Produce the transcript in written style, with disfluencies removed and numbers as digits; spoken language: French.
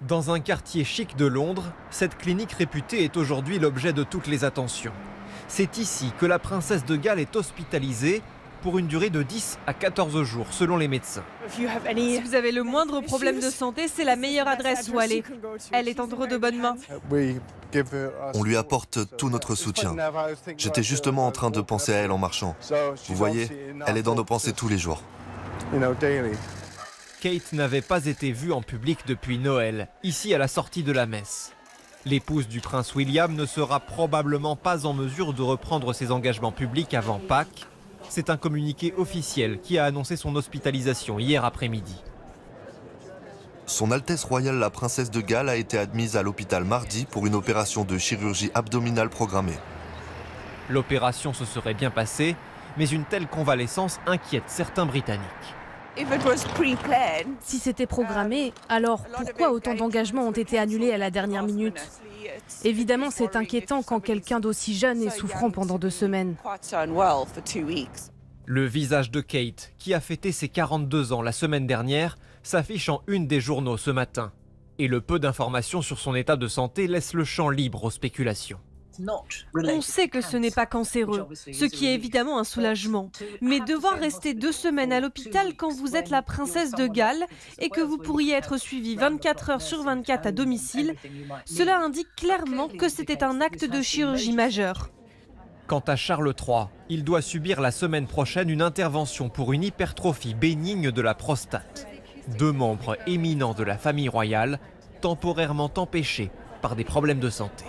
Dans un quartier chic de Londres, cette clinique réputée est aujourd'hui l'objet de toutes les attentions. C'est ici que la princesse de Galles est hospitalisée pour une durée de 10 à 14 jours, selon les médecins. Si vous avez le moindre problème de santé, c'est la meilleure adresse où aller. Elle est entre de bonnes mains. On lui apporte tout notre soutien. J'étais justement en train de penser à elle en marchant. Vous voyez, elle est dans nos pensées tous les jours. Kate n'avait pas été vue en public depuis Noël, ici à la sortie de la messe. L'épouse du prince William ne sera probablement pas en mesure de reprendre ses engagements publics avant Pâques. C'est un communiqué officiel qui a annoncé son hospitalisation hier après-midi. Son Altesse royale la princesse de Galles a été admise à l'hôpital mardi pour une opération de chirurgie abdominale programmée. L'opération se serait bien passée, mais une telle convalescence inquiète certains Britanniques. Si c'était programmé, alors pourquoi autant d'engagements ont été annulés à la dernière minute? Évidemment, c'est inquiétant quand quelqu'un d'aussi jeune est souffrant pendant 2 semaines. Le visage de Kate, qui a fêté ses 42 ans la semaine dernière, s'affiche en une des journaux ce matin. Et le peu d'informations sur son état de santé laisse le champ libre aux spéculations. On sait que ce n'est pas cancéreux, ce qui est évidemment un soulagement. Mais devoir rester 2 semaines à l'hôpital quand vous êtes la princesse de Galles et que vous pourriez être suivi 24 heures sur 24 à domicile, cela indique clairement que c'était un acte de chirurgie majeure. Quant à Charles III, il doit subir la semaine prochaine une intervention pour une hypertrophie bénigne de la prostate. 2 membres éminents de la famille royale, temporairement empêchés par des problèmes de santé.